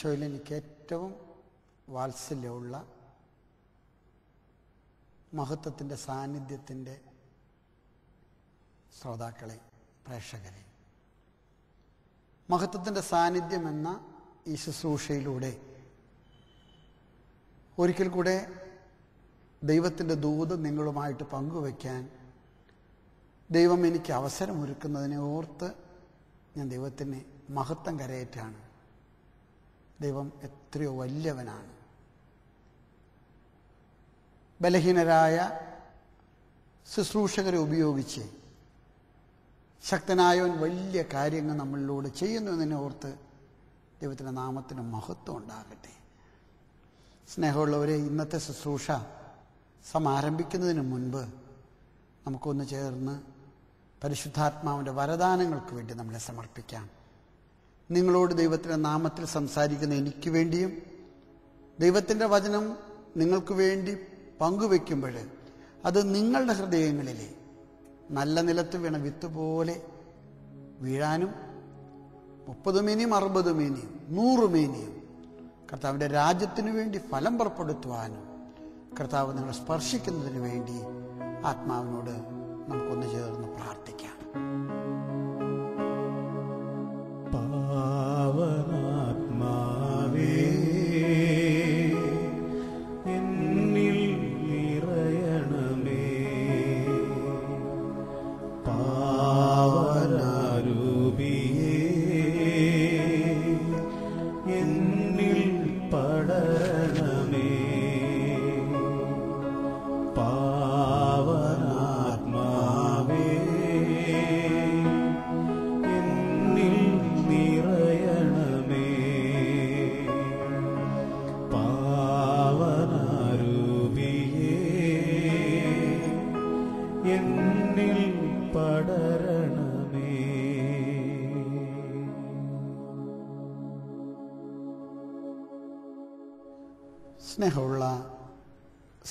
ഈശോയിൽ എനിക്ക് ഏറ്റവും വാത്സല്യമുള്ള മഹത്വത്തിൻ്റെ സാന്നിധ്യത്തിൻ്റെ ശ്രോതാക്കളെ, പ്രേക്ഷകരെ, മഹത്വത്തിൻ്റെ സാന്നിധ്യം എന്ന ഈ ശുശ്രൂഷയിലൂടെ ഒരിക്കൽ കൂടെ ദൈവത്തിൻ്റെ ദൂത് നിങ്ങളുമായിട്ട് പങ്കുവയ്ക്കാൻ ദൈവം എനിക്ക് അവസരമൊരുക്കുന്നതിനെ ഓർത്ത് ഞാൻ ദൈവത്തിന് മഹത്വം കരയേറ്റാണ്. ദൈവം എത്രയോ വലിയവനാണ്. ബലഹീനരായ ശുശ്രൂഷകരെ ഉപയോഗിച്ച് ശക്തനായവൻ വലിയ കാര്യങ്ങൾ നമ്മളിലൂടെ ചെയ്യുന്നതിനെ ഓർത്ത് ദൈവത്തിൻ്റെ നാമത്തിന് മഹത്വം ഉണ്ടാകട്ടെ. സ്നേഹമുള്ളവരെ, ഇന്നത്തെ ശുശ്രൂഷ സമാരംഭിക്കുന്നതിന് മുൻപ് നമുക്കൊന്ന് ചേർന്ന് പരിശുദ്ധാത്മാവിൻ്റെ വരദാനങ്ങൾക്ക് വേണ്ടി നമ്മളെ സമർപ്പിക്കാം. നിങ്ങളോട് ദൈവത്തിൻ്റെ നാമത്തിൽ സംസാരിക്കുന്ന എനിക്ക് വേണ്ടിയും ദൈവത്തിൻ്റെ വചനം നിങ്ങൾക്ക് വേണ്ടി പങ്കുവെക്കുമ്പോൾ അത് നിങ്ങളുടെ ഹൃദയങ്ങളിലെ നല്ല നിലത്ത് വീണ വിത്ത് പോലെ വീഴാനും 30 മേനിയും 60 മേനിയും 100 മേനിയും കർത്താവിൻ്റെ രാജ്യത്തിനു വേണ്ടി ഫലം പുറപ്പെടുത്തുവാനും കർത്താവ് നിങ്ങളെ സ്പർശിക്കുന്നതിന് വേണ്ടി ആത്മാവിനോട് നമുക്കൊന്ന് ചേർന്ന് പ്രാർത്ഥിക്കാം. പാവനാത്മാവേ എന്നിൽ നിറയണമേ, പാവനരൂപിയേ എന്നിൽ പടരണമേ, പാവനാത്മാവേ എന്നിൽ നിറയണമേ, പാവനരൂപിയേ എന്നിൽ പടരണമേ. സ്നേഹമുള്ള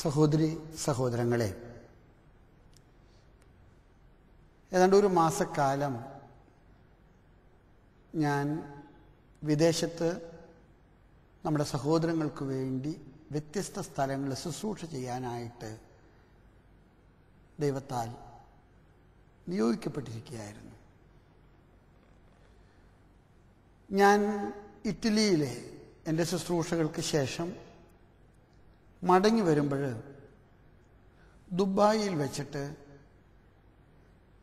സഹോദരി സഹോദരങ്ങളെ, ഏതാണ്ട് ഒരു മാസക്കാലം ഞാൻ വിദേശത്ത് നമ്മുടെ സഹോദരങ്ങൾക്ക് വേണ്ടി വ്യത്യസ്ത സ്ഥലങ്ങളിൽ ശുശ്രൂഷ ചെയ്യാനായിട്ട് ദൈവത്താൽ നിയോഗിക്കപ്പെട്ടിരിക്കുകയായിരുന്നു. ഞാൻ ഇറ്റലിയിലെ എൻ്റെ ശുശ്രൂഷകൾക്ക് ശേഷം മടങ്ങി വരുമ്പോൾ ദുബായിൽ വെച്ചിട്ട്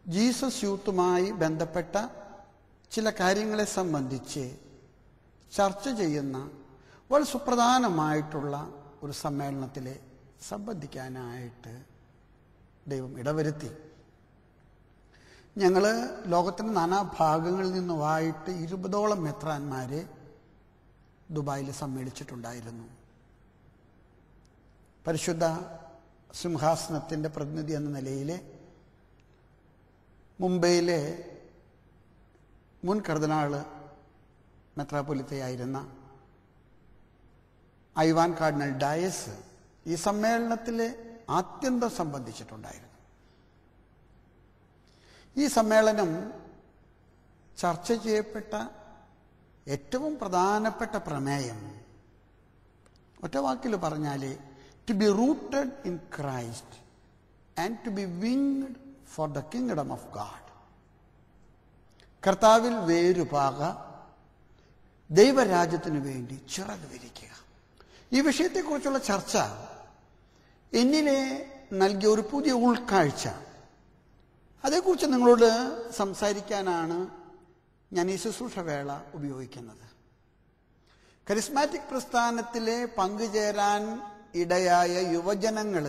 ജീസസ് യൂത്തുമായി ബന്ധപ്പെട്ട ചില കാര്യങ്ങളെ സംബന്ധിച്ച് ചർച്ച ചെയ്യുന്ന വളരെ സുപ്രധാനമായിട്ടുള്ള ഒരു സമ്മേളനത്തിൽ സംബന്ധിക്കാനായിട്ട് ദൈവം ഇടവരുത്തി. ഞങ്ങൾ ലോകത്തിൻ്റെ നാനാഭാഗങ്ങളിൽ നിന്നുമായിട്ട് 20ഓളം മെത്രാന്മാരെ ദുബായിൽ സമ്മേളിച്ചിട്ടുണ്ടായിരുന്നു. പരിശുദ്ധ സിംഹാസനത്തിൻ്റെ പ്രതിനിധി എന്ന നിലയിൽ മുംബൈയിലെ മുൻ കർദിനാൾ മെത്രാപ്പൊലിത്തയായിരുന്ന ഐവാൻ കാർഡിനൽ ഡയസ് ഈ സമ്മേളനത്തിൽ ആത്യന്തം സംബന്ധിച്ചിട്ടുണ്ടായിരുന്നു. ഈ സമ്മേളനം ചർച്ച ചെയ്യപ്പെട്ട ഏറ്റവും പ്രധാനപ്പെട്ട പ്രമേയം ഒറ്റ വാക്കിൽ പറഞ്ഞാൽ to be rooted in Christ and to be winged for the kingdom of God. കർത്താവിൽ വേരുപാക, ദൈവരാജ്യത്തിനു വേണ്ടി ചിറക് വിരിക്കുക. ഈ വിഷയത്തെക്കുറിച്ചുള്ള ചർച്ച എന്നിലെ നൽകിയ ഒരു പുതിയ ഉൾക്കാഴ്ച. അതേക്കുറിച്ച് നിങ്ങളോട് സംസാരിക്കാനാണ് ഞാൻ ഈ ശുശ്രൂഷ വേള ഉപയോഗിക്കുന്നത്. കരിസ്മാറ്റിക് പ്രസ്ഥാനത്തിലെ പങ്കുചേരാൻ ഇടയായ യുവജനങ്ങൾ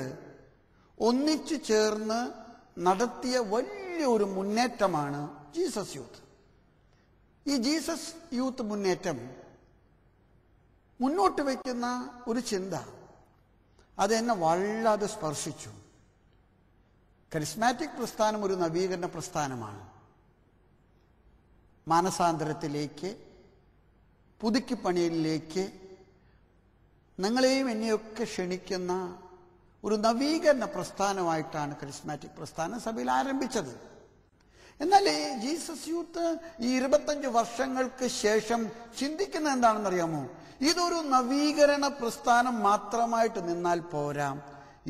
ഒന്നിച്ചു ചേർന്ന് നടത്തിയ വലിയൊരു മുന്നേറ്റമാണ് ജീസസ് യൂത്ത്. ഈ ജീസസ് യൂത്ത് മുന്നേറ്റം മുന്നോട്ട് വയ്ക്കുന്ന ഒരു ചിന്ത അതെന്നെ വല്ലാതെ സ്പർശിച്ചു. കരിസ്മാറ്റിക് പ്രസ്ഥാനം ഒരു നവീകരണ പ്രസ്ഥാനമാണ്. മാനസാന്തരത്തിലേക്ക്, പുതുക്കിപ്പണിയിലേക്ക് നിങ്ങളെയും എന്നെയൊക്കെ ക്ഷണിക്കുന്ന ഒരു നവീകരണ പ്രസ്ഥാനമായിട്ടാണ് കരിസ്മാറ്റിക് പ്രസ്ഥാനം സഭയിൽ ആരംഭിച്ചത്. എന്നാൽ ജീസസ് യൂത്ത് ഈ 25 വർഷങ്ങൾക്ക് ശേഷം ചിന്തിക്കുന്നത് എന്താണെന്നറിയാമോ? ഇതൊരു നവീകരണ പ്രസ്ഥാനം മാത്രമായിട്ട് നിന്നാൽ പോരാ.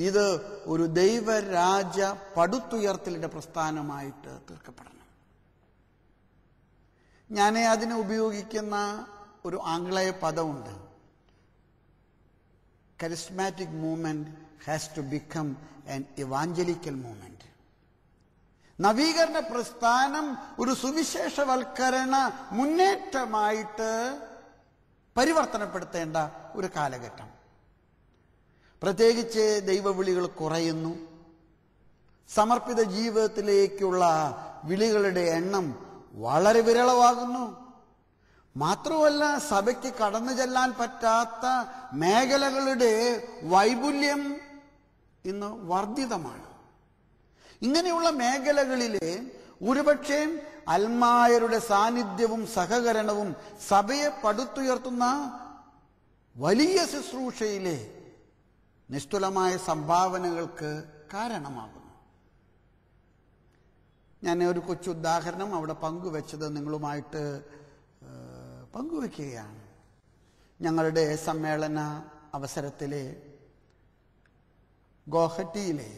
ഇത് ഒരു ദൈവരാജ പടുത്തുയർത്തലിന്റെ പ്രസ്ഥാനമായിട്ട് തീർക്കപ്പെടണം. ഞാൻ അതിന് ഉപയോഗിക്കുന്ന ഒരു ആംഗ്ലേയ പദമുണ്ട്. Charismatic movement has to become an evangelical movement. നവീകരണ പ്രസ്ഥാനം ഒരു സുവിശേഷവൽക്കരണ മുന്നേറ്റമായിട്ട് പരിവർത്തനപ്പെടുത്തേണ്ട ഒരു കാലഘട്ടം. പ്രത്യേകിച്ച് ദൈവവിളികൾ കുറയുന്നു. സമർപ്പിത ജീവിതത്തിലേക്കുള്ള വിളികളുടെ എണ്ണം വളരെ വിരളമാകുന്നു. മാത്രമല്ല, സഭയ്ക്ക് കടന്നു ചെല്ലാൻ പറ്റാത്ത മേഖലകളുടെ വൈപുല്യം ഇന്ന് വർദ്ധിതമാണ്. ഇങ്ങനെയുള്ള മേഖലകളിലെ ഒരുപക്ഷെ അൽമായരുടെ സാന്നിധ്യവും സഹകരണവും സഭയെ പടുത്തുയർത്തുന്ന വലിയ ശുശ്രൂഷയിലെ നിസ്തുലമായ സംഭാവനകൾക്ക് കാരണമാകുന്നു. ഞാൻ ഒരു കൊച്ചുദാഹരണം അവിടെ പങ്കുവെച്ചത് നിങ്ങളുമായിട്ട് പങ്കുവെക്കുകയാണ്. ഞങ്ങളുടെ സമ്മേളന അവസരത്തിലെ ഗോഹട്ടിയിലെ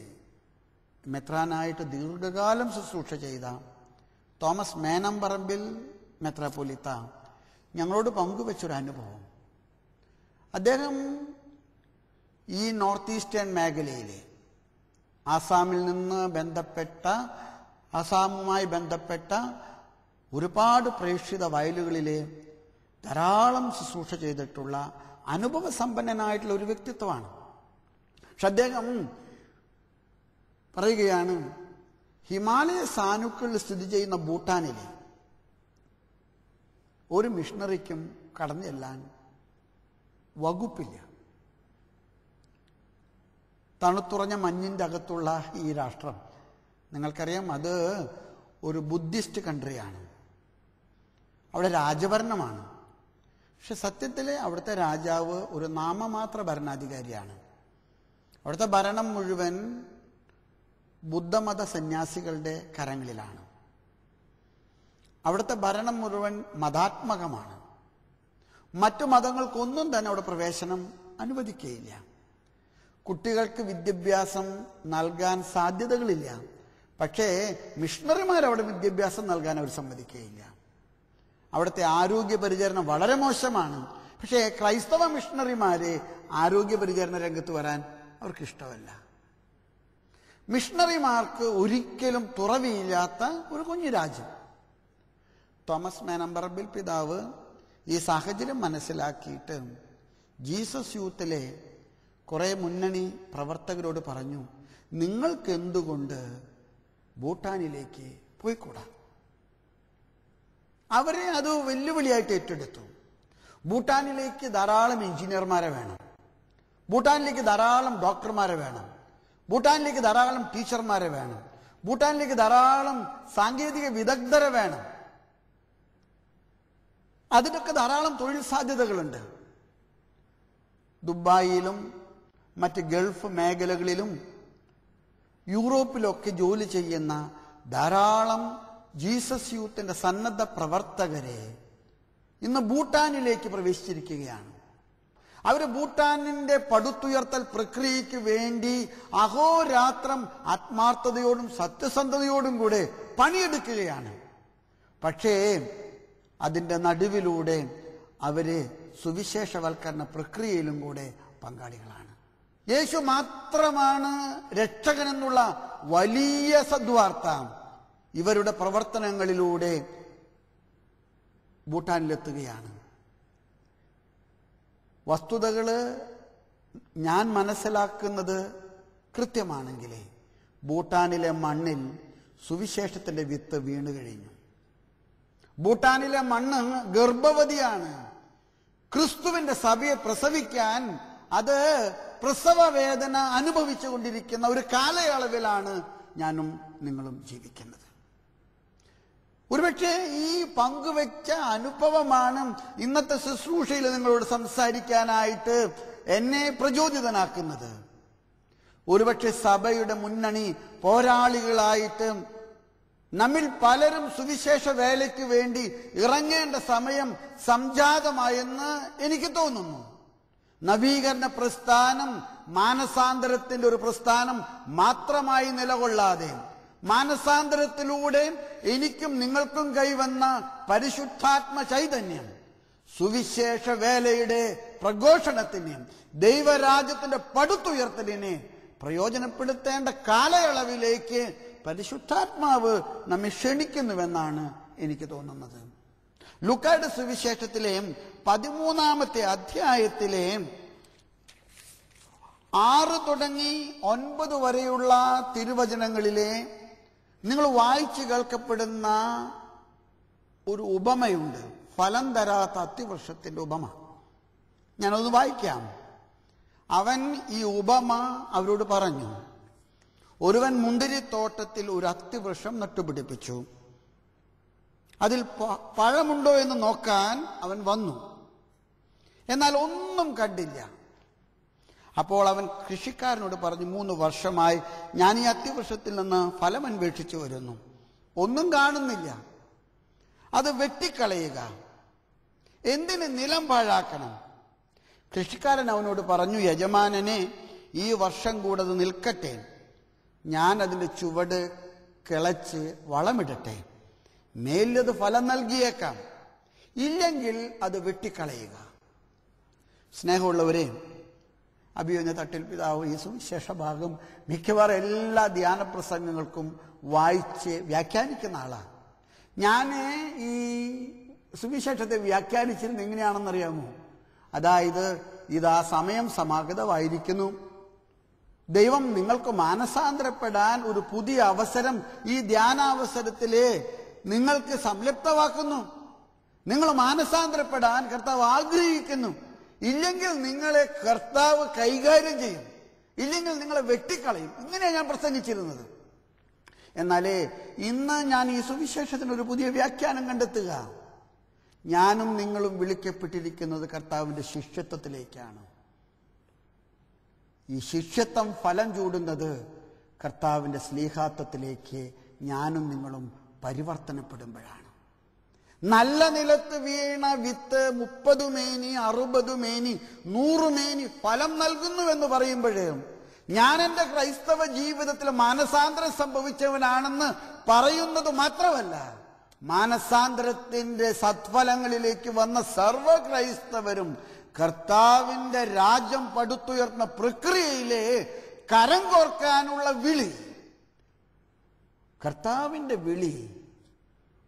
മെത്രാനായിട്ട് ദീർഘകാലം ശുശ്രൂഷ ചെയ്ത തോമസ് മേനംപറമ്പിൽ മെത്രാപ്പൊലീത്ത ഞങ്ങളോട് പങ്കുവെച്ചൊരു അനുഭവം. അദ്ദേഹം ഈ നോർത്ത് ഈസ്റ്റേൺ മേഖലയിലെ ആസാമുമായി ബന്ധപ്പെട്ട ഒരുപാട് പ്രേക്ഷിത വയലുകളിലെ ധാരാളം ശുശ്രൂഷ ചെയ്തിട്ടുള്ള അനുഭവ സമ്പന്നനായിട്ടുള്ള ഒരു വ്യക്തിത്വമാണ്. പക്ഷെ അദ്ദേഹം പറയുകയാണ്, ഹിമാലയ സാനുക്കളിൽ സ്ഥിതി ചെയ്യുന്ന ഭൂട്ടാനിലെ ഒരു മിഷണറിക്കും കടന്നു ചെല്ലാൻ വകുപ്പില്ല. തണുത്തുറഞ്ഞ മഞ്ഞിൻ്റെ അകത്തുള്ള ഈ രാഷ്ട്രം, നിങ്ങൾക്കറിയാം, അത് ഒരു ബുദ്ധിസ്റ്റ് കൺട്രിയാണ്. അവിടെ രാജഭരണമാണ്. പക്ഷെ സത്യത്തിൽ അവിടുത്തെ രാജാവ് ഒരു നാമമാത്ര ഭരണാധികാരിയാണ്. അവിടുത്തെ ഭരണം മുഴുവൻ ബുദ്ധമത സന്യാസികളുടെ കരങ്ങളിലാണ്. അവിടുത്തെ ഭരണം മുഴുവൻ മതാത്മകമാണ്. മറ്റു മതങ്ങൾക്കൊന്നും തന്നെ അവിടെ പ്രവേശനം അനുവദിക്കുകയില്ല. കുട്ടികൾക്ക് വിദ്യാഭ്യാസം നൽകാൻ സാധ്യതകളില്ല. പക്ഷേ മിഷണറിമാരവിടെ വിദ്യാഭ്യാസം നൽകാൻ അവർ സമ്മതിക്കുകയില്ല. അവിടുത്തെ ആരോഗ്യ പരിചരണം വളരെ മോശമാണ്. പക്ഷേ ക്രൈസ്തവ മിഷണറിമാരെ ആരോഗ്യ പരിചരണ രംഗത്ത് വരാൻ അവർക്ക് ഇഷ്ടമല്ല. മിഷണറിമാർക്ക് ഒരിക്കലും തുറവിയില്ലാത്ത ഒരു കുഞ്ഞു രാജ്യം. തോമസ് മേനംപറമ്പിൽ പിതാവ് ഈ സാഹചര്യം മനസ്സിലാക്കിയിട്ട് ജീസസ് യൂത്തിലെ കുറെ മുന്നണി പ്രവർത്തകരോട് പറഞ്ഞു, നിങ്ങൾക്ക് എന്തുകൊണ്ട് ഭൂട്ടാനിലേക്ക് പോയിക്കൂടാ? അവരെ അത് വെല്ലുവിളിയായിട്ട് ഏറ്റെടുത്തു. ഭൂട്ടാനിലേക്ക് ധാരാളം എഞ്ചിനീയർമാരെ വേണം, ഭൂട്ടാനിലേക്ക് ധാരാളം ഡോക്ടർമാരെ വേണം, ഭൂട്ടാനിലേക്ക് ധാരാളം ടീച്ചർമാരെ വേണം, ഭൂട്ടാനിലേക്ക് ധാരാളം സാങ്കേതിക വിദഗ്ധരെ വേണം. അതിനൊക്കെ ധാരാളം തൊഴിൽ സാധ്യതകളുണ്ട്. ദുബായിലും മറ്റ് ഗൾഫ് മേഖലകളിലും യൂറോപ്പിലൊക്കെ ജോലി ചെയ്യുന്ന ധാരാളം ജീസസ് യൂത്തിന്റെ സന്നദ്ധ പ്രവർത്തകരെ ഇന്ന് ഭൂട്ടാനിലേക്ക് പ്രവേശിച്ചിരിക്കുകയാണ്. അവർ ഭൂട്ടാനിന്റെ പടുത്തുയർത്തൽ പ്രക്രിയയ്ക്ക് വേണ്ടി അഹോരാത്രം ആത്മാർത്ഥതയോടും സത്യസന്ധതയോടും കൂടെ പണിയെടുക്കുകയാണ്. പക്ഷേ അതിൻ്റെ നടുവിലൂടെ അവര് സുവിശേഷവൽക്കരണ പ്രക്രിയയിലും കൂടെ പങ്കാളികളാണ്. യേശു മാത്രമാണ് രക്ഷകനെന്നുള്ള വലിയ സദ്വാർത്ത ഇവരുടെ പ്രവർത്തനങ്ങളിലൂടെ ഭൂട്ടാനിലെത്തുകയാണ്. വസ്തുതകള് ഞാൻ മനസ്സിലാക്കുന്നത് കൃത്യമാണെങ്കിലേ ഭൂട്ടാനിലെ മണ്ണിൽ സുവിശേഷത്തിന്റെ വിത്ത് വീണു കഴിഞ്ഞു. ഭൂട്ടാനിലെ മണ്ണ് ഗർഭവതിയാണ്. ക്രിസ്തുവിന്റെ സഭയെ പ്രസവിക്കാൻ അത് പ്രസവ വേദന അനുഭവിച്ചു കൊണ്ടിരിക്കുന്ന ഒരു കാലയളവിലാണ് ഞാനും നിങ്ങളും ജീവിക്കുന്നത്. ഒരുപക്ഷെ ഈ പങ്കുവെച്ച അനുഭവമാണ് ഇന്നത്തെ ശുശ്രൂഷയിൽ നിങ്ങളോട് സംസാരിക്കാനായിട്ട് എന്നെ നമ്മിൽ പലരും സുവിശേഷ വേലയ്ക്ക് വേണ്ടി ഇറങ്ങേണ്ട സമയം സംജാതമായെന്ന് എനിക്ക് തോന്നുന്നു. നവീകരണ പ്രസ്ഥാനം മാനസാന്തരത്തിന്റെ ഒരു പ്രസ്ഥാനം മാത്രമായി നിലകൊള്ളാതെ, മാനസാന്തരത്തിലൂടെ എനിക്കും നിങ്ങൾക്കും കൈവന്ന പരിശുദ്ധാത്മ ചൈതന്യം സുവിശേഷ വേലയുടെ പ്രഘോഷണത്തിന്, ദൈവരാജ്യത്തിന്റെ പടുത്തുയർത്തലിനെ പ്രയോജനപ്പെടുത്തേണ്ട കാലയളവിലേക്ക് പരിശുദ്ധാത്മാവ് നമ്മെ ക്ഷണിക്കുന്നുവെന്നാണ് എനിക്ക് തോന്നുന്നത്. ലൂക്കായുടെ സുവിശേഷത്തിലെ 13-ാമത്തെ അധ്യായത്തിലെ 6 തുടങ്ങി 9 വരെയുള്ള തിരുവചനങ്ങളിലെ നിങ്ങൾ വായിച്ചു കേൾക്കപ്പെടുന്ന ഒരു ഉപമയുണ്ട്. ഫലം തരാത്ത അത്തിവൃക്ഷത്തിന്റെ ഉപമ. ഞാനൊന്ന് വായിക്കാം. അവൻ ഈ ഉപമ അവരോട് പറഞ്ഞു. ഒരുവൻ മുന്തിരിത്തോട്ടത്തിൽ ഒരു അത്തിവൃക്ഷം നട്ടുപിടിപ്പിച്ചു. അതിൽ പഴമുണ്ടോ എന്ന് നോക്കാൻ അവൻ വന്നു. എന്നാൽ ഒന്നും കണ്ടില്ല. അപ്പോൾ അവൻ കൃഷിക്കാരനോട് പറഞ്ഞു, 3 വർഷമായി ഞാൻ ഈ അത്തിവൃക്ഷത്തിൽ നിന്ന് ഫലം അന്വേഷിച്ചു വരുന്നു, ഒന്നും കാണുന്നില്ല. അത് വെട്ടിക്കളയുക, എന്തിന് നിലം പാഴാക്കണം? കൃഷിക്കാരൻ അവനോട് പറഞ്ഞു, യജമാനനെ, ഈ വർഷം കൂടെ അത് നിൽക്കട്ടെ, ഞാൻ അതിൻ്റെ ചുവട് കിളച്ച് വളമിടട്ടെ, മേലത് ഫലം നൽകിയേക്കാം, ഇല്ലെങ്കിൽ അത് വെട്ടിക്കളയുക. സ്നേഹമുള്ളവരെ, അഭിയോന്യ തട്ടിൽ പിതാവ് ഈ സുവിശേഷ ഭാഗം മിക്കവാറും എല്ലാ ധ്യാന പ്രസംഗങ്ങൾക്കും വായിച്ച് വ്യാഖ്യാനിക്കുന്ന ആളാണ്. ഞാൻ ഈ സുവിശേഷത്തെ വ്യാഖ്യാനിച്ചിരുന്നത് എങ്ങനെയാണെന്നറിയാമോ? അതായത്, ഇതാ സമയം സമാഗതമായിരിക്കുന്നു, ദൈവം നിങ്ങൾക്ക് മാനസാന്തരപ്പെടാൻ ഒരു പുതിയ അവസരം ഈ ധ്യാനാവസരത്തിലെ നിങ്ങൾക്ക് സംലപ്തമാക്കുന്നു. നിങ്ങൾ മാനസാന്തരപ്പെടാൻ കർത്താവ് ആഗ്രഹിക്കുന്നു. ഇല്ലെങ്കിൽ നിങ്ങളെ കർത്താവ് കൈകാര്യം ചെയ്യും, ഇല്ലെങ്കിൽ നിങ്ങളെ വെട്ടിക്കളയും. ഇങ്ങനെയാണ് ഞാൻ പ്രസംഗിച്ചിരുന്നത്. എന്നാലേ ഇന്ന് ഞാൻ ഈ സുവിശേഷത്തിന് ഒരു പുതിയ വ്യാഖ്യാനം കണ്ടെത്തുക. ഞാനും നിങ്ങളും വിളിക്കപ്പെട്ടിരിക്കുന്നത് കർത്താവിൻ്റെ ശിഷ്യത്വത്തിലേക്കാണ്. ഈ ശിഷ്യത്വം ഫലം ചൂടുന്നത് കർത്താവിൻ്റെ സ്ലീഹാത്വത്തിലേക്ക് ഞാനും നിങ്ങളും പരിവർത്തനപ്പെടുമ്പോഴാണ്. നല്ല നിലത്ത് വീണ വിത്ത് 30 മേനി 60 മേനി 100 മേനി ഫലം നൽകുന്നുവെന്ന് പറയുമ്പോഴേ ഞാൻ എൻ്റെ ക്രൈസ്തവ ജീവിതത്തിൽ മാനസാന്തരം സംഭവിച്ചവനാണെന്ന് പറയുന്നത് മാത്രമല്ല, മാനസാന്തരത്തിന്റെ സത്ഫലങ്ങളിലേക്ക് വന്ന സർവ ക്രൈസ്തവരും കർത്താവിൻ്റെ രാജ്യം പടുത്തുയർന്ന പ്രക്രിയയിലെ കരം കോർക്കാനുള്ള വിളി, കർത്താവിൻ്റെ വിളി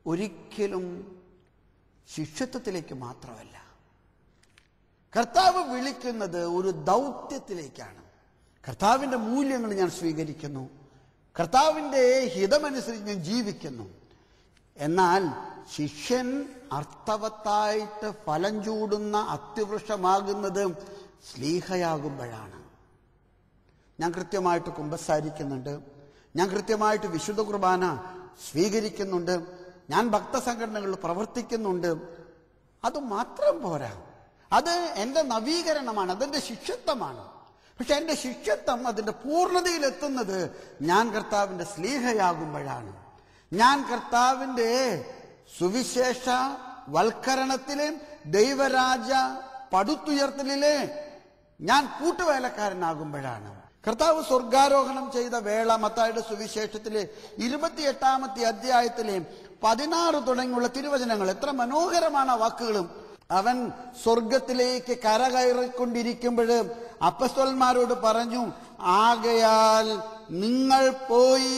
ഒരിക്കലും ശിഷ്യത്വത്തിലേക്ക് മാത്രമല്ല. കർത്താവ് വിളിക്കുന്നത് ഒരു ദൗത്യത്തിലേക്കാണ്. കർത്താവിൻ്റെ മൂല്യങ്ങൾ ഞാൻ സ്വീകരിക്കുന്നു, കർത്താവിൻ്റെ ഹിതമനുസരിച്ച് ഞാൻ ജീവിക്കുന്നു. എന്നാൽ ശിഷ്യൻ അർത്ഥവത്തായിട്ട് ഫലം ചൂടുന്ന അത്തിവൃക്ഷമാകുന്നത് സ്ലീഹയാകുമ്പോഴാണ്. ഞാൻ കൃത്യമായിട്ട് കുമ്പസാരിക്കുന്നുണ്ട്, ഞാൻ കൃത്യമായിട്ട് വിശുദ്ധ കുർബാന സ്വീകരിക്കുന്നുണ്ട്, ഞാൻ ഭക്തസംഘടനകളിൽ പ്രവർത്തിക്കുന്നുണ്ട്. അത് മാത്രം പോരാ, അത് എൻ്റെ നവീകരണമാണ്, അതെൻ്റെ ശിഷ്യത്വമാണ്. പക്ഷെ എൻ്റെ ശിഷ്യത്വം അതിൻ്റെ പൂർണ്ണതയിലെത്തുന്നത് ഞാൻ കർത്താവിൻ്റെ സ്ലീഹയാകുമ്പോഴാണ്. ഞാൻ കർത്താവിൻ്റെ സുവിശേഷ വൽക്കരണത്തിലെ ദൈവരാജ പടുത്തുയർത്തലിലെ ഞാൻ കൂട്ടുവേലക്കാരനാകുമ്പോഴാണ്. കർത്താവ് സ്വർഗാരോഹണം ചെയ്ത വേള മത്തായിയുടെ സുവിശേഷത്തിലെ 28-ാമത്തെ അധ്യായത്തിലെ 16 തുടങ്ങിയുള്ള തിരുവചനങ്ങൾ, എത്ര മനോഹരമാണ് ആ വാക്കുകളും. അവൻ സ്വർഗത്തിലേക്ക് കരകയറിക്കൊണ്ടിരിക്കുമ്പോൾ അപ്പസ്തോലന്മാരോട് പറഞ്ഞു, ആകയാൽ നിങ്ങൾ പോയി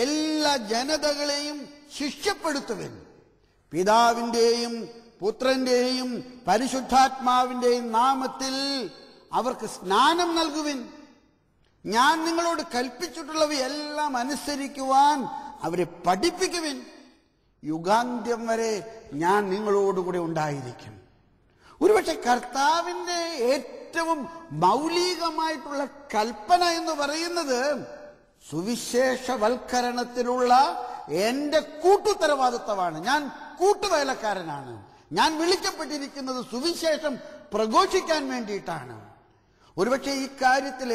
എല്ലാ ജനതകളെയും ശിഷ്യപ്പെടുത്തുവിൻ, പിതാവിൻ്റെയും പുത്രന്റെയും പരിശുദ്ധാത്മാവിൻ്റെയും നാമത്തിൽ അവർക്ക് സ്നാനം നൽകുവിൻ, ഞാൻ നിങ്ങളോട് കൽപ്പിച്ചിട്ടുള്ളവയെല്ലാം അനുസരിക്കുവാൻ അവരെ പഠിപ്പിക്കുവിൻ, യുഗാന്ത്യം വരെ ഞാൻ നിങ്ങളോടുകൂടെ ഉണ്ടായിരിക്കും. ഒരുപക്ഷെ കർത്താവിൻ്റെ ഏറ്റവും മൗലികമായിട്ടുള്ള കൽപ്പന എന്ന് പറയുന്നത് സുവിശേഷവൽക്കരണത്തിലുള്ള എൻ്റെ കൂട്ടുത്തരവാദിത്വമാണ്. ഞാൻ കൂട്ടുവേലക്കാരനാണ്. ഞാൻ വിളിക്കപ്പെട്ടിരിക്കുന്നത് സുവിശേഷം പ്രഘോഷിക്കാൻ വേണ്ടിയിട്ടാണ്. ഒരുപക്ഷെ ഈ കാര്യത്തിൽ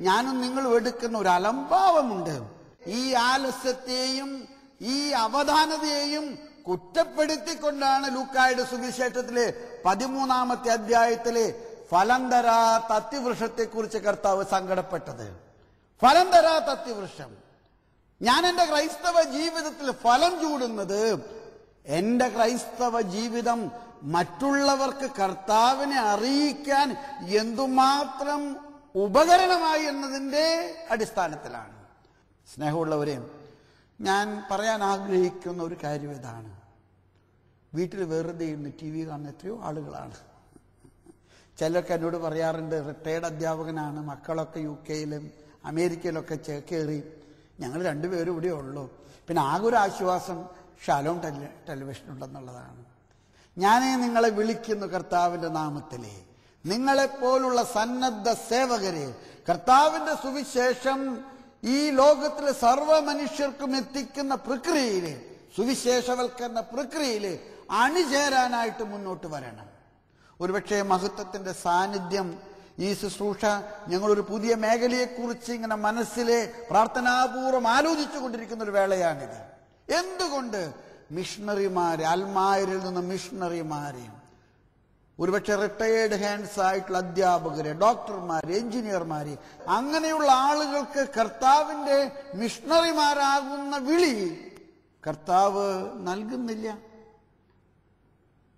ഞാനും നിങ്ങളും എടുക്കുന്ന ഒരു അലംഭാവമുണ്ട്. ഈ ആലസ്യത്തെയും ഈ അവധാനതയെയും കുറ്റപ്പെടുത്തിക്കൊണ്ടാണ് ലൂക്കായുടെ സുവിശേഷത്തിലെ 13-ാമത്തെ അധ്യായത്തിലെ ഫലം തരാത്ത അത്തിവൃക്ഷത്തെക്കുറിച്ച് കർത്താവ് സങ്കടപ്പെട്ടത്. ഫലം തരാത്ത അത്തിവൃക്ഷം. ഞാൻ എൻ്റെ ക്രൈസ്തവ ജീവിതത്തിൽ ഫലം ചൂടുന്നത് എൻ്റെ ക്രൈസ്തവ ജീവിതം മറ്റുള്ളവർക്ക് കർത്താവിനെ അറിയിക്കാൻ എന്തുമാത്രം ഉപകരണമായി എന്നതിൻ്റെ അടിസ്ഥാനത്തിലാണ്. സ്നേഹമുള്ളവരെ, ഞാൻ പറയാൻ ആഗ്രഹിക്കുന്ന ഒരു കാര്യം ഇതാണ്. വീട്ടിൽ വെറുതെ ഇരുന്ന് TV കാണുന്ന എത്രയോ ആളുകളാണ്. ചിലർക്ക് എന്നോട് പറയാറുണ്ട്, റിട്ടയർഡ് അധ്യാപകനാണ്, മക്കളൊക്കെ UK-ലും അമേരിക്കയിലൊക്കെ കയറി, ഞങ്ങൾ രണ്ടുപേരും ഇവിടെ ഉള്ളൂ, പിന്നെ ആകെ ഒരു ആശ്വാസം ഷാലോം ടെലിവിഷൻ ഉണ്ടെന്നുള്ളതാണ്. ഞാൻ നിങ്ങളെ വിളിക്കുന്നു കർത്താവിൻ്റെ നാമത്തിലെ, നിങ്ങളെപ്പോലുള്ള സന്നദ്ധ സേവകരെ കർത്താവിൻ്റെ സുവിശേഷം ഈ ലോകത്തിലെ സർവ്വ മനുഷ്യർക്കും എത്തിക്കുന്ന പ്രക്രിയയിലെ, സുവിശേഷവൽക്കരണ പ്രക്രിയയിലെ അണിചേരാനായിട്ട് മുന്നോട്ട് വരണം. ഒരുപക്ഷെ മഹത്വത്തിന്റെ സാന്നിധ്യം, ഈ ശുശ്രൂഷ ഞങ്ങളൊരു പുതിയ മേഖലയെക്കുറിച്ച് ഇങ്ങനെ മനസ്സിലെ പ്രാർത്ഥനാപൂർവ്വം ആലോചിച്ചു കൊണ്ടിരിക്കുന്ന ഒരു വേളയാണിത്. എന്തുകൊണ്ട് മിഷണറിമാരെ, അൽമായരിൽ നിന്ന് മിഷണറിമാരെയും, ഒരുപക്ഷെ റിട്ടയേർഡ് ഹാൻഡ്സ് ആയിട്ടുള്ള അധ്യാപകരെ, ഡോക്ടർമാരെ, എഞ്ചിനീയർമാരെ, അങ്ങനെയുള്ള ആളുകൾക്ക് കർത്താവിന്റെ മിഷണറിമാരാകുന്ന വിളി കർത്താവ് നൽകുന്നില്ല?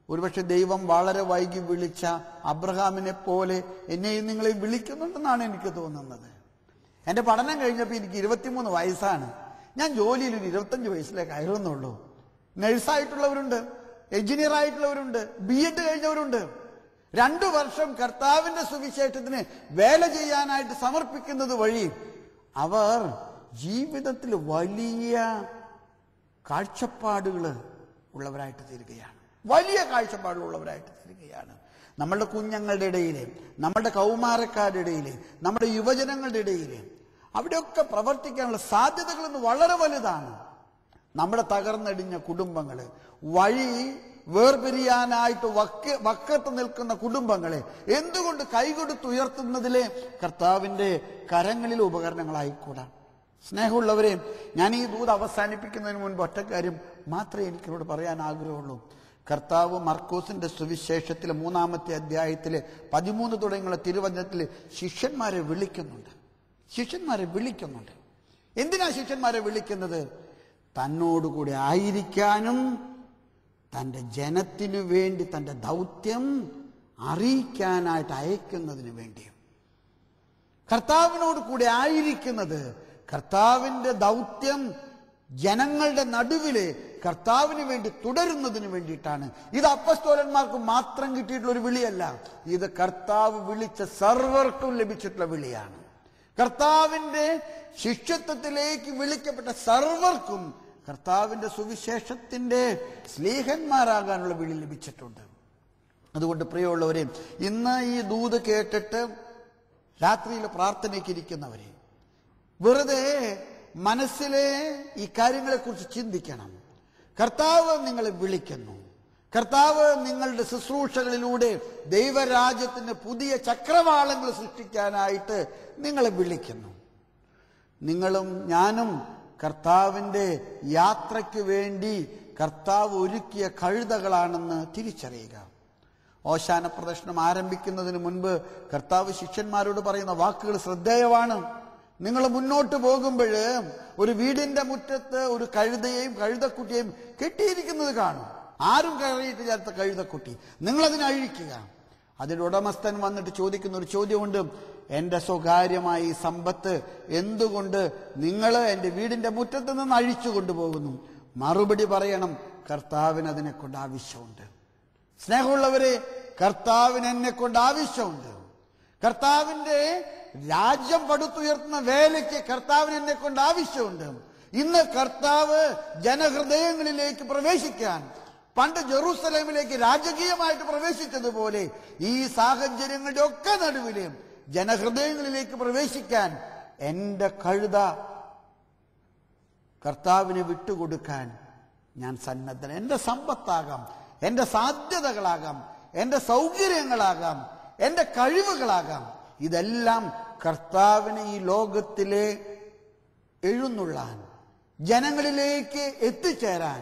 ഒരുപക്ഷെ ദൈവം വളരെ വൈകി വിളിച്ച അബ്രഹാമിനെ പോലെ എന്നെയും നിങ്ങളെ വിളിക്കുന്നുണ്ടെന്നാണ് എനിക്ക് തോന്നുന്നത്. എൻ്റെ പഠനം കഴിഞ്ഞപ്പോൾ എനിക്ക് 23 വയസ്സാണ്. ഞാൻ ജോലിയിൽ ഒരു 25 വയസ്സിലേക്ക് കയറുന്നുള്ളൂ. നഴ്സായിട്ടുള്ളവരുണ്ട്, എഞ്ചിനീയർ ആയിട്ടുള്ളവരുണ്ട്, BEd കഴിഞ്ഞവരുണ്ട്. 2 വർഷം കർത്താവിന്റെ സുവിശേഷത്തിന് വേല ചെയ്യാനായിട്ട് സമർപ്പിക്കുന്നത് വഴി അവർ ജീവിതത്തിൽ വലിയ കാഴ്ചപ്പാടുകൾ ഉള്ളവരായിട്ട് തീരുകയാണ്. വലിയ കാഴ്ചപ്പാടുള്ളവരായിട്ട് തീരുകയാണ്. നമ്മളുടെ കുഞ്ഞുങ്ങളുടെ ഇടയിലെ, നമ്മുടെ കൗമാരക്കാരുടെ ഇടയിലെ, നമ്മുടെ യുവജനങ്ങളുടെ ഇടയിലെ അവിടെയൊക്കെ പ്രവർത്തിക്കാനുള്ള സാധ്യതകൾ ഇന്ന് വളരെ വലുതാണ്. നമ്മുടെ തകർന്നടിഞ്ഞ കുടുംബങ്ങള്, വഴി വേർപിരിയാനായിട്ട് വക്കത്ത് നിൽക്കുന്ന കുടുംബങ്ങളെ എന്തുകൊണ്ട് കൈകൊടുത്തുയർത്തുന്നതിലെ കർത്താവിന്റെ കരങ്ങളിലെ ഉപകരണങ്ങളായിക്കൂടാ? സ്നേഹമുള്ളവരെ, ഞാൻ ഈ ദൂത് അവസാനിപ്പിക്കുന്നതിന് മുൻപ് ഒറ്റ കാര്യം മാത്രമേ എനിക്കിവിടെ പറയാൻ ആഗ്രഹമുള്ളൂ. കർത്താവ് മർക്കോസിന്റെ സുവിശേഷത്തിലെ 3-ാമത്തെ അധ്യായത്തിലെ 13 തുടങ്ങിയുള്ള തിരുവചനത്തിൽ ശിഷ്യന്മാരെ വിളിക്കുന്നുണ്ട്. ശിഷ്യന്മാരെ വിളിക്കുന്നുണ്ട്. എന്തിനാ ശിഷ്യന്മാരെ വിളിക്കുന്നത്? തന്നോടുകൂടി ആയിരിക്കാനും തൻ്റെ ജനത്തിനു വേണ്ടി തൻ്റെ ദൗത്യം അറിയിക്കാനായിട്ട് അയക്കുന്നതിന് വേണ്ടിയും. കർത്താവിനോട് കൂടി ആയിരിക്കുന്നത് കർത്താവിൻ്റെ ദൗത്യം ജനങ്ങളുടെ നടുവിലെ കർത്താവിന് വേണ്ടി തുടരുന്നതിന് വേണ്ടിയിട്ടാണ്. ഇത് അപ്പസ്തോലന്മാർക്ക് മാത്രം കിട്ടിയിട്ടുള്ള ഒരു വിളിയല്ല. ഇത് കർത്താവ് വിളിച്ച സർവർക്കും ലഭിച്ചിട്ടുള്ള വിളിയാണ്. കർത്താവിന്റെ ശിഷ്യത്വത്തിലേക്ക് വിളിക്കപ്പെട്ട സർവർക്കും കർത്താവിന്റെ സുവിശേഷത്തിന്റെ സ്നേഹന്മാരാകാനുള്ള വിളി ലഭിച്ചിട്ടുണ്ട്. അതുകൊണ്ട് പ്രിയമുള്ളവരെ, ഇന്ന് ഈ ദൂത് കേട്ടിട്ട് രാത്രിയിൽ പ്രാർത്ഥനയ്ക്ക് ഇരിക്കുന്നവരെ, വെറുതെ മനസ്സിലെ ഈ കാര്യങ്ങളെക്കുറിച്ച് ചിന്തിക്കണം. കർത്താവ് നിങ്ങളെ വിളിക്കുന്നു. കർത്താവ് നിങ്ങളുടെ ശുശ്രൂഷകളിലൂടെ ദൈവരാജ്യത്തിന് പുതിയ ചക്രവാളങ്ങൾ സൃഷ്ടിക്കാനായിട്ട് നിങ്ങളെ വിളിക്കുന്നു. നിങ്ങളും ഞാനും കർത്താവിൻ്റെ യാത്രയ്ക്ക് വേണ്ടി കർത്താവ് ഒരുക്കിയ കഴുതകളാണെന്ന് തിരിച്ചറിയുക. ഓശാന പ്രദർശനം ആരംഭിക്കുന്നതിന് മുൻപ് കർത്താവ് ശിഷ്യന്മാരോട് പറയുന്ന വാക്കുകൾ ശ്രദ്ധേയമാണ്. നിങ്ങൾ മുന്നോട്ട് പോകുമ്പോൾ ഒരു വീടിന്റെ മുറ്റത്ത് ഒരു കഴുതയെയും കഴുതക്കുട്ടിയെയും കെട്ടിയിരിക്കുന്നത് കാണും. ആരും കയറിയിട്ട് ചേർത്ത കഴുതക്കുട്ടി, നിങ്ങളതിനെ അഴിക്കുക. അതിൻ്റെ ഉടമസ്ഥൻ വന്നിട്ട് ചോദിക്കുന്ന ഒരു ചോദ്യമുണ്ട്, എൻ്റെ സ്വകാര്യമായ ഈ സമ്പത്ത് എന്തുകൊണ്ട് നിങ്ങൾ എൻ്റെ വീടിന്റെ മുറ്റത്ത് നിന്ന് അഴിച്ചു കൊണ്ടുപോകുന്നു? മറുപടി പറയണം, കർത്താവിന് അതിനെ കൊണ്ട് ആവശ്യമുണ്ട്. സ്നേഹമുള്ളവരെ, കർത്താവിന് എന്നെ കൊണ്ട് ആവശ്യമുണ്ട്. കർത്താവിന്റെ രാജ്യം പടുത്തുയർത്തുന്ന വേലയ്ക്ക് കർത്താവിന് എന്നെ കൊണ്ട് ആവശ്യമുണ്ട്. ഇന്ന് കർത്താവ് ജനഹൃദയങ്ങളിലേക്ക് പ്രവേശിക്കാൻ, പണ്ട് ജെറൂസലേമിലേക്ക് രാജകീയമായിട്ട് പ്രവേശിച്ചതുപോലെ ഈ സാഹചര്യങ്ങളുടെ ഒക്കെ നടുവില് ജനഹൃദയങ്ങളിലേക്ക് പ്രവേശിക്കാൻ എൻ്റെ കഴുത കർത്താവിന് വിട്ടുകൊടുക്കാൻ ഞാൻ സന്നദ്ധൻ. എൻ്റെ സമ്പത്താകാം, എൻ്റെ സാധ്യതകളാകാം, എൻ്റെ സൗകര്യങ്ങളാകാം, എൻ്റെ കഴിവുകളാകാം, ഇതെല്ലാം കർത്താവിന് ഈ ലോകത്തിലെ എഴുന്നള്ളാൻ, ജനങ്ങളിലേക്ക് എത്തിച്ചേരാൻ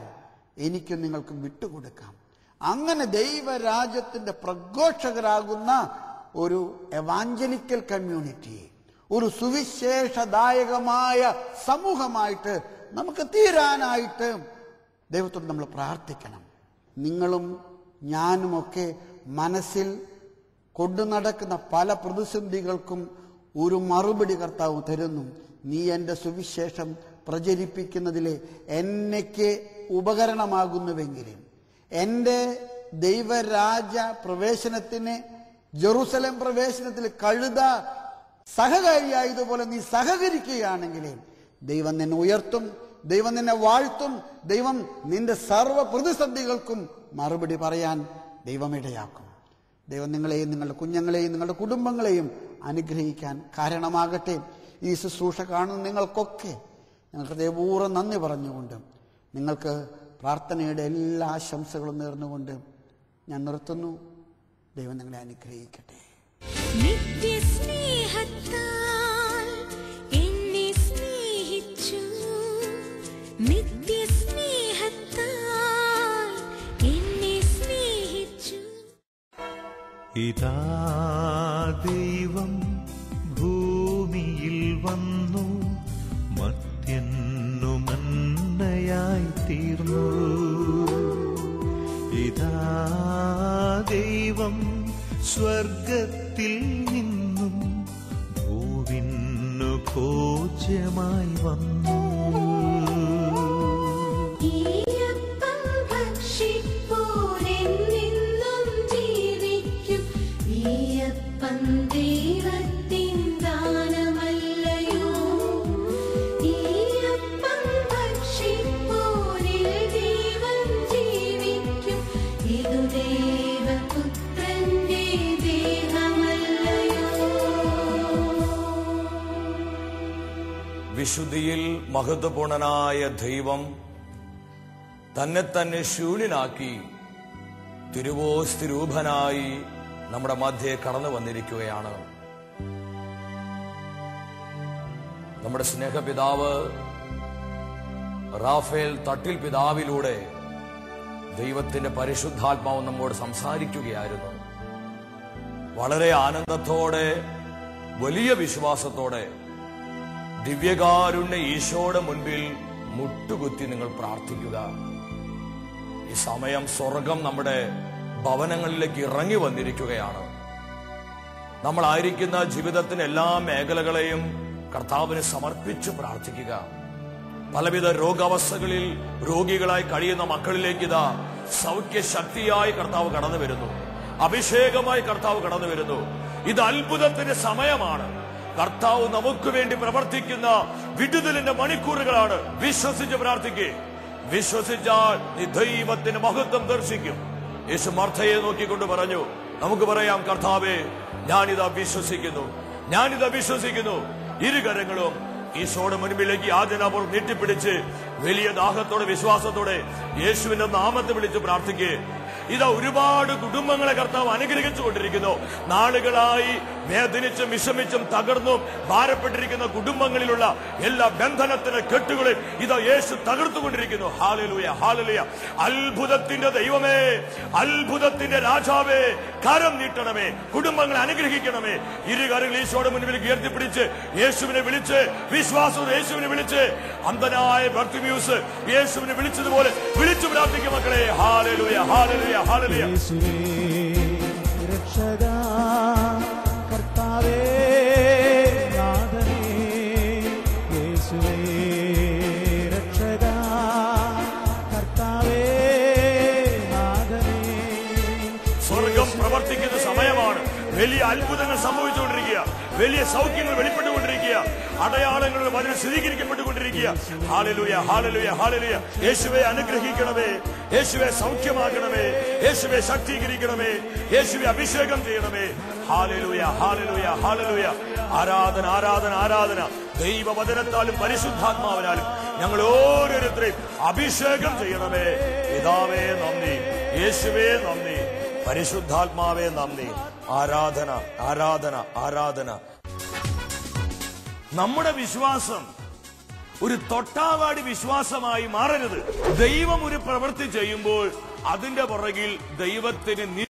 എനിക്കും നിങ്ങൾക്കും വിട്ടുകൊടുക്കാം. അങ്ങനെ ദൈവരാജ്യത്തിന്റെ പ്രഘോഷകരാകുന്ന ഒരു എവാഞ്ചലിക്കൽ കമ്മ്യൂണിറ്റി, ഒരു സുവിശേഷദായകമായ സമൂഹമായിട്ട് നമുക്ക് തീരാനായിട്ട് ദൈവത്തോട് നമ്മൾ പ്രാർത്ഥിക്കണം. നിങ്ങളും ഞാനുമൊക്കെ മനസ്സിൽ കൊണ്ടു നടക്കുന്ന പല പ്രതിസന്ധികൾക്കും ഒരു മറുപടി കർത്താവ് തരുന്നു. നീ എൻ്റെ സുവിശേഷം പ്രചരിപ്പിക്കുന്നതിലെ എന്നയ്ക്ക് ഉപകരണമാകുന്നുവെങ്കിലും എൻ്റെ ദൈവരാജ പ്രവേശനത്തിന്, ജെറുസലേം പ്രവേശനത്തിൽ കഴുത സഹകാരിയായതുപോലെ നീ സഹകരിക്കുകയാണെങ്കിൽ ദൈവം നിന്നെ ഉയർത്തും, ദൈവം നിന്നെ വാഴ്ത്തും, ദൈവം നിന്റെ സർവ്വ പ്രതിസന്ധികൾക്കും മറുപടി പറയാൻ ദൈവം ഇടയാക്കും. ദൈവം നിങ്ങളെയും നിങ്ങളുടെ കുഞ്ഞുങ്ങളെയും നിങ്ങളുടെ കുടുംബങ്ങളെയും അനുഗ്രഹിക്കാൻ കാരണമാകട്ടെ. ഈ ശുശ്രൂഷ കാണുന്ന നിങ്ങൾക്കൊക്കെ ഞങ്ങൾ ഹൃദയപൂർവ്വം നന്ദി പറഞ്ഞുകൊണ്ട് നിങ്ങൾക്ക് പ്രാർത്ഥനയുടെ എല്ലാ ആശംസകളും നേർന്നുകൊണ്ട് ഞാൻ നിർത്തുന്നു. ദൈവം നിങ്ങളെ അനുഗ്രഹിക്കട്ടെ. നിത്യസ്നേഹത്താൽ എന്നെ സ്നേഹിച്ചു, നിത്യസ്നേഹത്താൽ എന്നെ സ്നേഹിച്ചു. ഇതാ ദൈവം ഭൂമിയിൽ വന്നു, മർത്യനു മന്നയായി തീർന്നു. ഇതാ ദൈവം സ്വർഗത്തിൽ നിന്നും ഭൂവിന്നു ഭോജ്യമായി വന്നു. ഈയപ്പം ഭക്ഷിപ്പോരെന്നും ജീവിക്കും, ഈയപ്പം ദൈവത്തിൻ ദാനമല്ലയോ. ഈയപ്പം ഭക്ഷിപ്പോരിൽ ദൈവം ജീവിക്കും, ഇതു ദൈവപുത്രന്റെ ദേഹമല്ലയോ. വിശുദ്ധിയിൽ മഹത്വപൂർണനായ ദൈവം തന്നെ തന്നെ ശൂന്യനാക്കി തിരുവോസ്തിരൂപനായി നമ്മുടെ മധ്യേ കടന്നു വന്നിരിക്കുകയാണ്. നമ്മുടെ സ്നേഹപിതാവ് റാഫേൽ തട്ടിൽ പിതാവിലൂടെ ദൈവത്തിന്റെ പരിശുദ്ധാത്മാവ് നമ്മോട് സംസാരിക്കുകയായിരുന്നു. വളരെ ആനന്ദത്തോടെ, വലിയ വിശ്വാസത്തോടെ ദിവ്യകാരുണ്യ ഈശോയുടെ മുൻപിൽ മുട്ടുകുത്തി നിങ്ങൾ പ്രാർത്ഥിക്കുക. ഈ സമയം സ്വർഗം നമ്മുടെ ഭവനങ്ങളിലേക്ക് ഇറങ്ങി വന്നിരിക്കുകയാണ്. നമ്മളായിരിക്കുന്ന ജീവിതത്തിന്റെ എല്ലാ മേഖലകളെയും കർത്താവിന് സമർപ്പിച്ച് പ്രാർത്ഥിക്കുക. പലവിധ രോഗാവസ്ഥകളിൽ രോഗികളായി കഴിയുന്ന മക്കളിലേക്ക് ഇതാ സൗഖ്യശക്തിയായി കർത്താവ് കടന്നു വരുന്നു, അഭിഷേകമായി കർത്താവ് കടന്നു വരുന്നു. ഇത് അത്ഭുതത്തിന്റെ സമയമാണ്. കർത്താവ് നമുക്ക് വേണ്ടി പ്രവർത്തിക്കുന്ന വിടുതലിന്റെ മണിക്കൂറുകളാണ്. വിശ്വസിച്ച് പ്രാർത്ഥിക്കേ. വിശ്വസിച്ചാൽ നീ ദൈവത്തിന്റെ മഹത്വം ദർശിക്കും. യേശു മർത്തയെ നോക്കിക്കൊണ്ട് പറഞ്ഞു, നമുക്ക് പറയാം, കർത്താവേ ഞാനിതാ വിശ്വസിക്കുന്നു, ഞാനിതാ വിശ്വസിക്കുന്നു. ഇരുകരങ്ങളും ഈശോയുടെ മുൻപിലേക്ക് യാചനാപൂർവ്വം നീട്ടിപ്പിടിച്ച് വലിയ ദാഹത്തോടെ വിശ്വാസത്തോടെ യേശുവിന്റെ നാമത്തെ വിളിച്ച് പ്രാർത്ഥിക്കേ. ഇതാ ഒരുപാട് കുടുംബങ്ങളെ കർത്താവ് അനുഗ്രഹിച്ചു കൊണ്ടിരിക്കുന്നു. നാളുകളായി വേദനിച്ചും വിഷമിച്ചും തകർന്നും ഭാരപ്പെട്ടിരിക്കുന്ന കുടുംബങ്ങളിലുള്ള എല്ലാ ബന്ധനത്തിന് കെട്ടുകളെ ഇതാ യേശു തകർത്തുകൊണ്ടിരിക്കുന്നു. Hallelujah, hallelujah. അത്ഭുതത്തിന്റെ ദൈവമേ, അത്ഭുതത്തിന്റെ രാജാവേ, കരം നീട്ടണമേ, കുടുംബങ്ങളെ അനുഗ്രഹിക്കണമേ. ഇരുകരങ്ങൾ ഈശോയുടെ മുൻപിൽ ഉയർത്തിപ്പിടിച്ച് യേശുവിനെ വിളിച്ച്, വിശ്വാസത്തോടെ യേശുവിനെ വിളിച്ച്, അന്ധനായ ബർത്തിമേയുസ് യേശുവിനെ വിളിച്ചതുപോലെ വിളിച്ചു പ്രാർത്ഥിക്കും മക്കളെ. Hallelujah, hallelujah, hallelujah. യേശുവേ രക്ഷകാ, കർത്താവേ നാഥനേ, യേശുവേ രക്ഷകാ, കർത്താവേ നാഥനേ. സ്വർഗം പ്രവർത്തിക്കുന്ന സമയമാണ്. വലിയ അത്ഭുതങ്ങൾ സംഭവിച്ചുകൊണ്ടിരിക്കുക, വലിയ സൗഖ്യങ്ങൾ വെളിപ്പെട്ടുകൊണ്ടിരിക്കുക, അടയാളങ്ങളുടെ വചനം സ്ഥിരീകരിക്കപ്പെട്ടുകൊണ്ടിരിക്കുക. Hallelujah, hallelujah, hallelujah. യേശുവേ അനുഗ്രഹിക്കണമേ, യേശുവേ സൗഖ്യമാക്കണമേ, യേശുവേ ശക്തീകരിക്കണമേ, യേശുവേ അഭിഷേകം ചെയ്യണമേ. Hallelujah, hallelujah, hallelujah. ആരാധന, ആരാധന, ആരാധന. ദൈവവചനത്താലും പരിശുദ്ധാത്മാവിനാലും ഞങ്ങൾ ഓരോരുത്തരെയും അഭിഷേകം ചെയ്യണമേ. പിതാവേ നന്ദി, യേശുവേ നന്ദി, പരിശുദ്ധാത്മാവേ നന്ദി. ആരാധന, ആരാധന, ആരാധന. നമ്മുടെ വിശ്വാസം ഒരു തൊട്ടാവാടി വിശ്വാസമായി മാറരുത്. ദൈവം ഒരു പ്രവൃത്തി ചെയ്യുമ്പോൾ അതിന്റെ പുറകിൽ ദൈവത്തിന്